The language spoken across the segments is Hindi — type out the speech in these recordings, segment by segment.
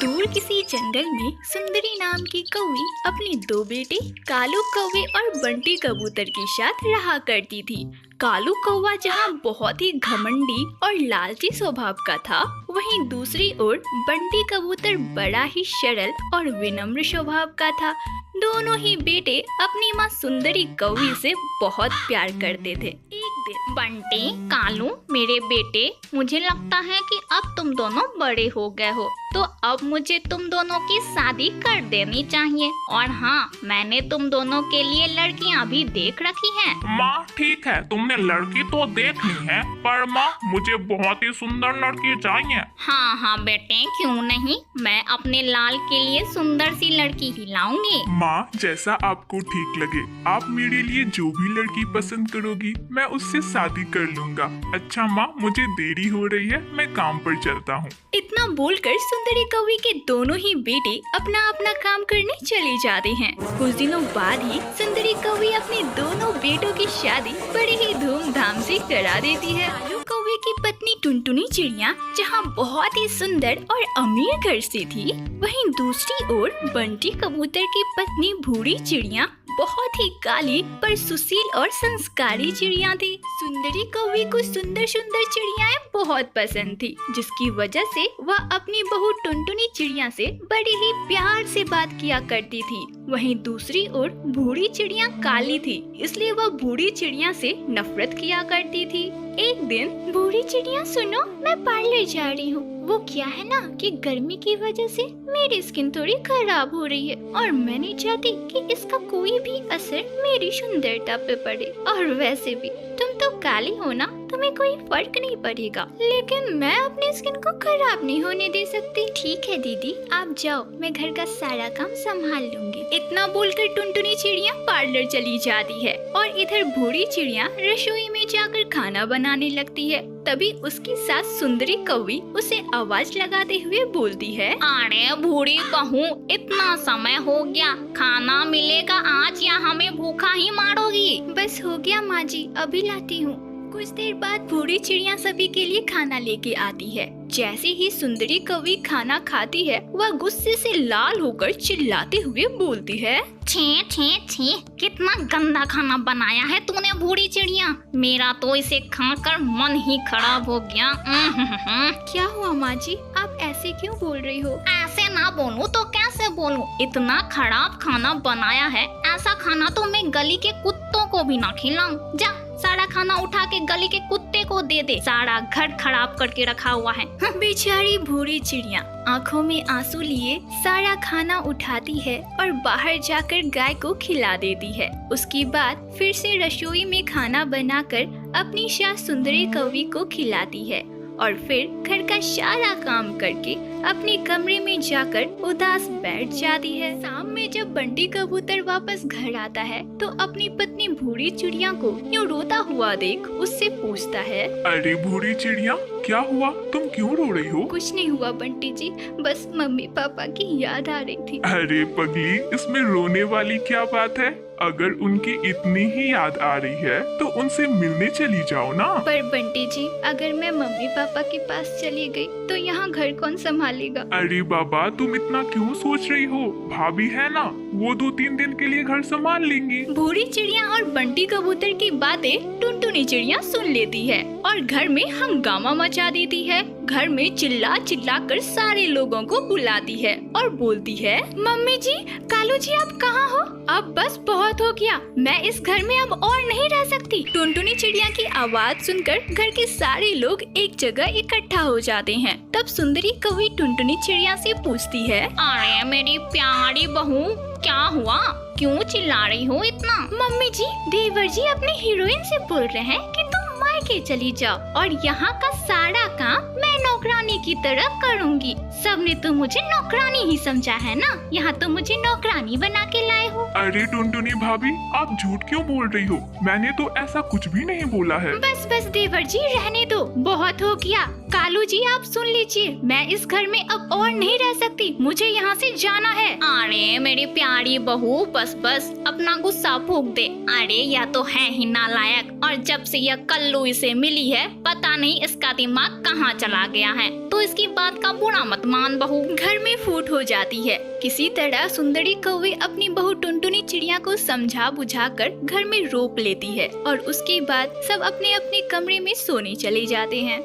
दूर किसी जंगल में सुंदरी नाम की कौवी अपने दो बेटे कालू कौवे और बंटी कबूतर के साथ रहा करती थी। कालू कौवा जहाँ बहुत ही घमंडी और लालची स्वभाव का था, वहीं दूसरी ओर बंटी कबूतर बड़ा ही सरल और विनम्र स्वभाव का था। दोनों ही बेटे अपनी माँ सुंदरी कौवी से बहुत प्यार करते थे। एक दिन बंटी, कालू, मेरे बेटे, मुझे लगता है कि अब तुम दोनों बड़े हो गए हो, तो अब मुझे तुम दोनों की शादी कर देनी चाहिए। और हाँ, मैंने तुम दोनों के लिए लड़कियाँ भी देख रखी हैं। माँ ठीक है, तुमने लड़की तो देख ली है, पर माँ मुझे बहुत ही सुंदर लड़की चाहिए। हाँ हाँ बेटे, क्यों नहीं, मैं अपने लाल के लिए सुंदर सी लड़की ही लाऊंगी। माँ जैसा आपको ठीक लगे, आप मेरे लिए जो भी लड़की पसंद करोगी मैं उससे शादी कर लूँगा। अच्छा माँ, मुझे देरी हो रही है, मैं काम पर चलता हूँ। इतना बोलकर सुंदरी कौवी के दोनों ही बेटे अपना अपना काम करने चले जाते हैं। कुछ दिनों बाद ही सुंदरी कौवी अपने दोनों बेटों की शादी बड़े ही धूमधाम से करा देती है। कालू कौवे की पत्नी टुनटुनी चिड़िया जहाँ बहुत ही सुंदर और अमीर घर से थी, वहीं दूसरी ओर बंटी कबूतर की पत्नी भूरी चिड़िया बहुत ही काली पर सुशील और संस्कारी चिड़िया थी। सुंदरी कौवी को सुंदर सुंदर चिड़ियाएं बहुत पसंद थी, जिसकी वजह से वह अपनी बहू टुनटुनी चिड़िया से बड़े ही प्यार से बात किया करती थी। वहीं दूसरी ओर भूरी चिड़िया काली थी, इसलिए वह भूरी चिड़िया से नफरत किया करती थी। एक दिन भूरी चिड़िया, सुनो, मैं पार्लर जा रही हूँ। वो क्या है ना कि गर्मी की वजह से मेरी स्किन थोड़ी खराब हो रही है और मैं नहीं चाहती कि इसका कोई भी असर मेरी सुंदरता पे पड़े। और वैसे भी तुम तो काली हो ना, तुम्हें कोई फर्क नहीं पड़ेगा, लेकिन मैं अपनी स्किन को खराब नहीं होने दे सकती। ठीक है दीदी, आप जाओ, मैं घर का सारा काम संभाल लूंगी। इतना बोलकर टुनटुनी चिड़िया पार्लर चली जाती है और इधर भूरी चिड़िया रसोई में जाकर खाना बनाने लगती है। तभी उसकी सास सुंदरी कौवी उसे आवाज लगाते हुए बोलती है, अरे भूरी बहू, इतना समय हो गया, खाना मिलेगा आज या हमें भूखा ही मारोगी। बस हो गया माँ जी, अभी लाती हूँ। कुछ देर बाद भूरी चिड़िया सभी के लिए खाना लेके आती है। जैसे ही सुंदरी कौवी खाना खाती है, वह गुस्से से लाल होकर चिल्लाते हुए बोलती है, छी छी छी, कितना गंदा खाना बनाया है तूने भूरी चिड़िया, मेरा तो इसे खाकर मन ही खराब हो गया। क्या हुआ माँ जी, आप ऐसे क्यों बोल रही हो? ऐसे ना बोलूं तो कैसे बोलूं, इतना खराब खाना बनाया है, ऐसा खाना तो मैं गली के कुत्तों को भी ना खिलाऊं। जा, सारा खाना उठा के गली के कुत्ते को दे दे, सारा घर खराब करके रखा हुआ है। बेचारी भूरी चिड़िया आंखों में आंसू लिए सारा खाना उठाती है और बाहर जाकर गाय को खिला देती है। उसके बाद फिर से रसोई में खाना बनाकर अपनी सास सुंदरी कौवी को खिलाती है और फिर घर का सारा काम करके अपने कमरे में जाकर उदास बैठ जाती है। शाम में जब बंटी कबूतर वापस घर आता है तो अपनी पत्नी भूरी चिड़िया को यूं रोता हुआ देख उससे पूछता है, अरे भूरी चिड़िया, क्या हुआ, तुम क्यों रो रही हो? कुछ नहीं हुआ बंटी जी, बस मम्मी पापा की याद आ रही थी। अरे पगली, इसमें रोने वाली क्या बात है? अगर उनकी इतनी ही याद आ रही है तो उनसे मिलने चली जाओ ना। पर बंटी जी, अगर मैं मम्मी पापा के पास चली गई तो यहाँ घर कौन संभालेगा? अरे बाबा, तुम इतना क्यों सोच रही हो? भाभी है ना, वो 2-3 दिन के लिए घर संभाल लेंगी। भूरी चिड़िया और बंटी कबूतर की बातें टुनटुनी चिड़िया सुन लेती है और घर में हंगामा मचा देती है। घर में चिल्ला चिल्ला कर सारे लोगों को बुलाती है और बोलती है, मम्मी जी, कालू जी, आप कहाँ हो? अब बस बहुत हो गया, मैं इस घर में अब और नहीं रह सकती। टुनटुनी चिड़िया की आवाज सुनकर घर के सारे लोग एक जगह इकट्ठा हो जाते हैं। तब सुंदरी कौवी टुनटुनी चिड़िया से पूछती है, अरे मेरी प्यारी बहू, क्या हुआ, क्यों चिल्ला रही हो इतना? मम्मी जी, देवर जी अपनी हीरोइन से बोल रहे हैं कि तुम मायके चली जाओ और यहाँ का सारा काम मैं नौकरानी की तरह करूँगी। सबने तो मुझे नौकरानी ही समझा है ना, यहाँ तो मुझे नौकरानी बना के लाए हो। अरे टुनटुनी भाभी, आप झूठ क्यों बोल रही हो? मैंने तो ऐसा कुछ भी नहीं बोला है। बस बस देवर जी, रहने दो, बहुत हो गया। कालू जी, आप सुन लीजिए, मैं इस घर में अब और नहीं रह सकती, मुझे यहाँ से जाना है। अरे मेरी प्यारी बहू, बस बस अपना गुस्सा फूंक दे। अरे यह तो है ही नालायक, और जब से यह कल्लू इसे मिली है, पता नहीं इसका दिमाग कहाँ चला गया है। तो तो इसकी बात का बुरा मत मान बहू। घर में फूट हो जाती है। किसी तरह सुंदरी कौवे अपनी बहू टुनटुनी चिड़िया को समझा बुझाकर घर में रोक लेती है और उसके बाद सब अपने अपने कमरे में सोने चले जाते हैं।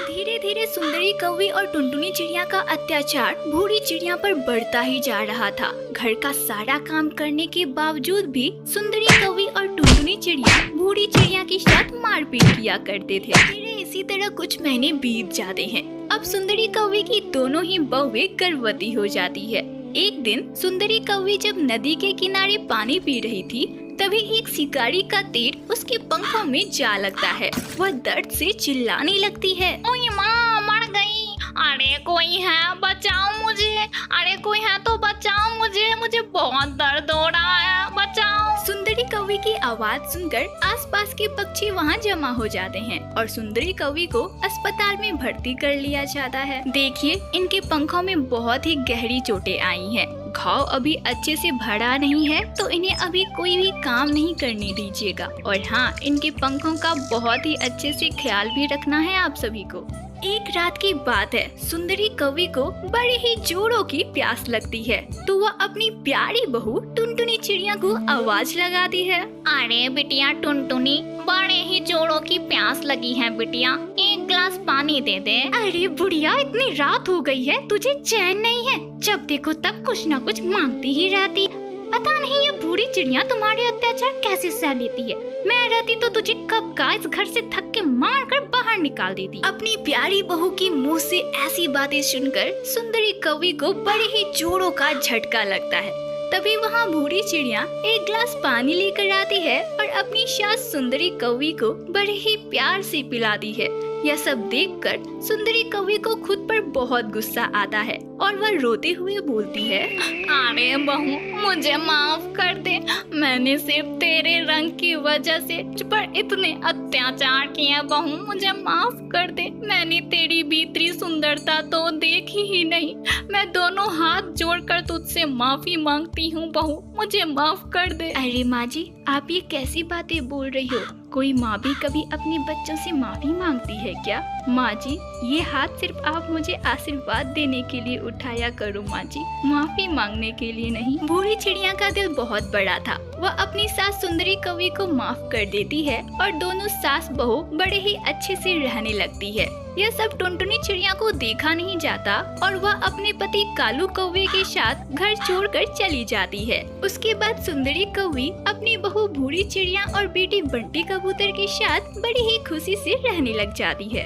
धीरे धीरे सुंदरी कौवे और टुनटुनी चिड़िया का अत्याचार भूरी चिड़िया पर बढ़ता ही जा रहा था। घर का सारा काम करने के बावजूद भी सुंदरी कौवे और टुनटुनी चिड़िया भूरी चिड़िया के साथ मारपीट किया करते थे। धीरे इसी तरह कुछ महीने बीत जाते हैं। अब सुंदरी कौवे की दोनों ही बहुएं गर्भवती हो जाती है। एक दिन सुंदरी कौवे जब नदी के किनारे पानी पी रही थी, तभी एक शिकारी का तीर उसके पंखों में जा लगता है। वह दर्द से चिल्लाने लगती है। ओए माँ, मर गई। अरे कोई है, बचाओ मुझे। अरे कोई है तो बचाओ मुझे बहुत दर्द हो रहा है, बचाओ। सुंदरी कौवे की आवाज सुनकर आसपास के पक्षी वहाँ जमा हो जाते हैं और सुंदरी कौवे को अस्पताल में भर्ती कर लिया जाता है। देखिए, इनके पंखों में बहुत ही गहरी चोटें आई हैं। घाव अभी अच्छे से भरा नहीं है तो इन्हें अभी कोई भी काम नहीं करने दीजिएगा। और हाँ, इनके पंखों का बहुत ही अच्छे से ख्याल भी रखना है आप सभी को। एक रात की बात है, सुंदरी कौवे को बड़े ही जोरों की प्यास लगती है तो वह अपनी प्यारी बहू टुनटुनी चिड़िया को आवाज लगाती है। अरे बिटिया टुनटुनी, बड़े ही जोरों की प्यास लगी है बिटिया, एक गिलास पानी दे दे। अरे बुढ़िया, इतनी रात हो गई है, तुझे चैन नहीं है? जब देखो तब कुछ न कुछ मांगती ही रहती। पता नहीं ये बूढ़ी चिड़िया तुम्हारे अत्याचार कैसे सह लेती है। मैं रहती तो तुझे कब का इस घर से थक के मार कर बाहर निकाल देती। अपनी प्यारी बहू की मुंह से ऐसी बातें सुनकर सुंदरी कौवे को बड़े ही जोरों का झटका लगता है। तभी वहाँ बूढ़ी चिड़िया एक गिलास पानी लेकर आती है और अपनी सास सुंदरी कौवे को बड़े ही प्यार से पिलाती है। यह सब देखकर सुंदरी कौवे को खुद पर बहुत गुस्सा आता है और वह रोते हुए बोलती है। अरे बहू, मुझे माफ कर दे। मैंने सिर्फ तेरे रंग की वजह से पर इतने अत्याचार किए बहू, मुझे माफ कर दे। मैंने तेरी भीतरी सुंदरता तो देखी ही नहीं। मैं दोनों हाथ जोड़कर तुझसे माफी मांगती हूँ बहू, मुझे माफ कर दे। अरे माँ जी, आप ये कैसी बातें बोल रही हो? कोई माँ भी कभी अपने बच्चों से माफी मांगती है क्या? माँ जी, ये हाथ सिर्फ आप मुझे आशीर्वाद देने के लिए उठाया करो माँ जी, माफी मांगने के लिए नहीं। बूढ़ी चिड़िया का दिल बहुत बड़ा था। वह अपनी सास सुंदरी कौवे को माफ कर देती है और दोनों सास बहू बड़े ही अच्छे से रहने लगती है। यह सब टुनटुनी चिड़िया को देखा नहीं जाता और वह अपने पति कालू कौवे के साथ घर छोड़कर चली जाती है। उसके बाद सुंदरी कौवी अपनी बहू बूढ़ी चिड़िया और बेटी बंटी कबूतर के साथ बड़ी ही खुशी से रहने लग जाती है।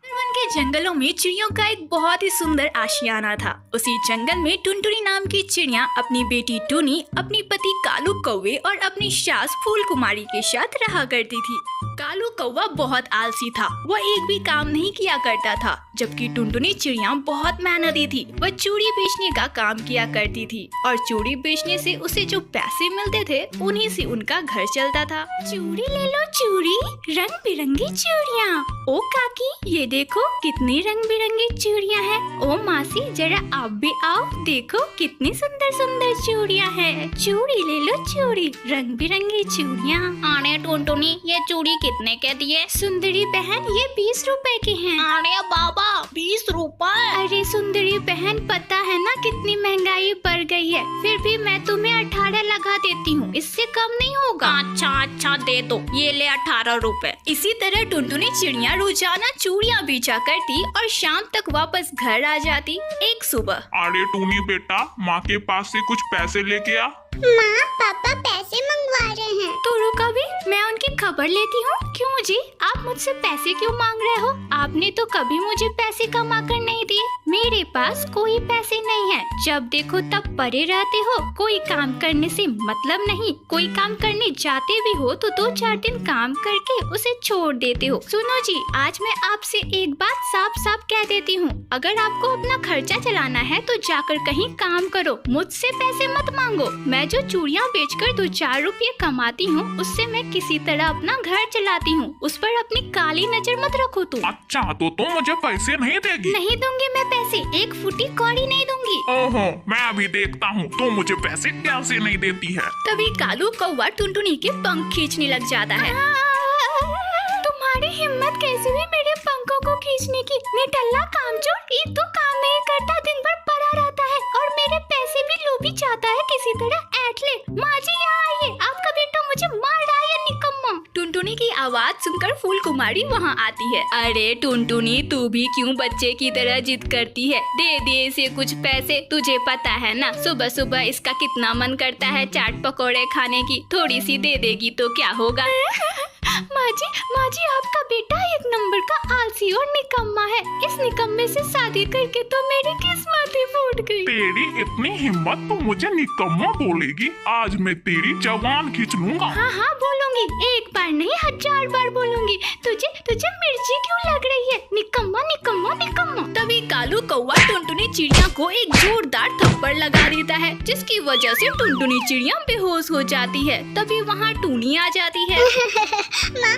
वन के जंगलों में चिड़ियों का एक बहुत ही सुंदर आशियाना था। उसी जंगल में टुनटुनी नाम की चिड़िया अपनी बेटी टुनी, अपनी पति कालू कौवे और अपनी सास फूल कुमारी के साथ रहा करती थी। कालू कौवा बहुत आलसी था, वह एक भी काम नहीं किया करता था, जबकि टुनटुनी चिड़िया बहुत मेहनती थी। वह चूड़ी बेचने का काम किया करती थी और चूड़ी बेचने से उसे जो पैसे मिलते थे उन्हीं से उनका घर चलता था। चूड़ी ले लो चूड़ी, रंग बिरंगी चूड़ियाँ। ओ काकी, ये देखो कितनी रंग बिरंगी चूड़ियाँ हैं। ओ मासी, जरा आप भी आओ, देखो कितनी सुंदर सुंदर चूड़ियाँ हैं। चूड़ी ले लो चूड़ी, रंग बिरंगी चूड़ियाँ। अरे टुनटुनी, ये चूड़ी कितने के दिए? सुंदरी बहन, ये 20 रुपए के हैं। अरे बाबा, 20 रुपए? अरे सुंदरी बहन, पता है ना कितनी महंगाई बढ़ गई है, फिर भी मैं तुम्हें 18 लगा देती हूँ, इससे कम नहीं होगा। अच्छा दे दो, ये ले 18 रुपए। इसी तरह टुनटुनी चिड़िया रोजाना चूड़ियाँ बेचा करती और शाम तक वापस घर आ जाती। एक सुबह, अरे टूनी बेटा, माँ के पास से कुछ पैसे लेके आ। माँ, पापा पैसे मंगवा रहे हैं। तो रुका भी, मैं उनकी खबर लेती हूँ। क्यों जी, आप मुझसे पैसे क्यों मांग रहे हो? आपने तो कभी मुझे पैसे कमा कर नहीं दिए। मेरे पास कोई पैसे नहीं है, जब देखो तब पड़े रहते हो, कोई काम करने से मतलब नहीं। कोई काम करने जाते भी हो तो 2-4 दिन काम करके उसे छोड़ देते हो। सुनो जी, आज मैं आपसे एक बात साफ साफ कह देती हूँ, अगर आपको अपना खर्चा चलाना है तो जाकर कहीं काम करो, मुझसे पैसे मत मांगो। मैं जो चूड़ियाँ बेचकर 2-4 रुपये कमाती हूँ, उससे मैं किसी तरह अपना घर चलाती हूँ, उस पर अपनी काली नजर मत रखो तुम। अच्छा, तो तुम मुझे पैसे नहीं देगी? नहीं दूंगी मैं पैसे, एक फुटी कौड़ी नहीं दूंगी। ओहो, मैं अभी देखता हूँ तो मुझे पैसे कैसे नहीं देती है। तभी कालू कौवा टुनटुनी के पंख खींचने लग जाता है। तुम्हारी हिम्मत कैसे हुई मेरे पंखों को खींचने की? निठल्ला कामचोर, एक तो काम नहीं करता, दिन भर पड़ा रहता है और मेरे पैसे भी लोभी चाहता है किसी तरह ऐंठ ले। माँ जी यहाँ आइए, आपका बेटा मुझे मार रहा है, निकम्मा। टुनटुनी की आवाज सुनकर फूल कुमारी वहाँ आती है। अरे टुनटुनी, तू भी क्यों बच्चे की तरह जिद करती है? दे दे इसे कुछ पैसे, तुझे पता है ना सुबह सुबह इसका कितना मन करता है चाट पकौड़े खाने की। थोड़ी सी दे देगी तो क्या होगा? माँ जी आपका बेटा एक नंबर का आलसी और निकम्मा है। इस निकम्मे से शादी करके तो मेरी किस्मत ही फूट गई। तेरी इतनी हिम्मत तो मुझे निकम्मा बोलेगी? आज मैं तेरी जवान खींच लूंगा। हाँ बोलूंगी, एक बार नहीं 1000 बार बोलूंगी। तुझे मिर्ची क्यों लग रही है? निकम्मा निकम्मा निकम्मा। तभी कालू कौवा टुनटुनी चिड़िया को एक जोरदार थप्पड़ लगा देता है, जिसकी वजह से टुनटुनी चिड़िया बेहोश हो जाती है। तभी वहाँ टूनी आ जाती है। माँ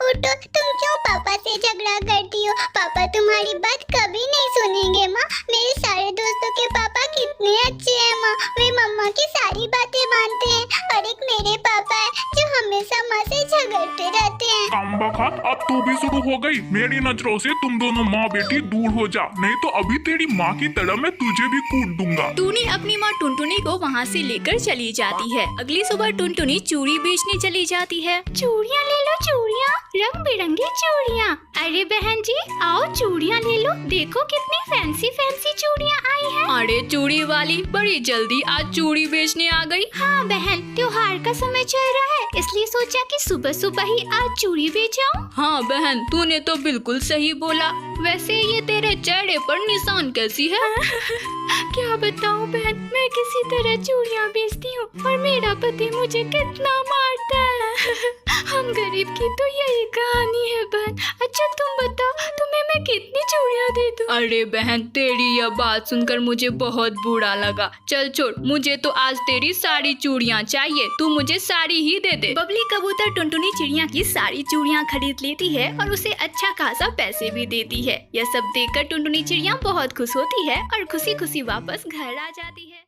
उठो, तुम क्यों पापा से झगड़ा करती हो? पापा तुम्हारी बात कभी नहीं सुनेंगे माँ। मेरे सारे दोस्तों के पापा कितने अच्छे हैं माँ, वे मम्मा की सारी बातें मानते हैं। और एक मेरे पापा है जो हमेशा माँ से झगड़ते रहते हैं। कमबख्त, अब तू भी शुरू हो गई। मेरी नजरों से तुम दोनों माँ बेटी दूर हो जा, नहीं तो अभी तेरी माँ की तरह मैं तुझे भी कूट दूंगा। टूनी अपनी माँ टुनटुनी को वहाँ से लेकर चली जाती है। अगली सुबह टुनटुनी चूड़ी बेचने चली जाती है। चूड़ियाँ ले लो, चूड़ियाँ, रंग बिरंगी चूड़ियाँ। अरे बहन जी आओ चूड़ियाँ ले लो, देखो कितनी फैंसी फैंसी चूड़ियाँ आई हैं। अरे चूड़ी वाली बड़ी जल्दी आज चूड़ी बेचने आ गई। हाँ बहन, त्योहार का समय चल रहा है, इसलिए सोचा कि सुबह सुबह ही आज चूड़ी बेचाऊं। हाँ बहन, तूने तो बिल्कुल सही बोला। वैसे ये तेरे चेहरे पर निशान कैसी है? क्या बताऊं बहन, मैं किसी तरह चूड़ियाँ बेचती हूँ और मेरा पति मुझे कितना मारता है। हम गरीब की तो यही कहानी है बहन। अच्छा तुम बताओ, तुम्हें मैं कितनी चूड़ियाँ दे दूं? अरे बहन, तेरी यह बात सुनकर मुझे बहुत बुरा लगा। चल छोड़, मुझे तो आज तेरी सारी चूड़ियाँ चाहिए, तू मुझे सारी ही दे दे। बबली कबूतर टुनटुनी चिड़िया की सारी चूड़ियाँ खरीद लेती है और उसे अच्छा खासा पैसे भी देती है। यह सब देखकर टुनटुनी चिड़िया बहुत खुश होती है और खुशी खुशी वापस घर आ जाती है।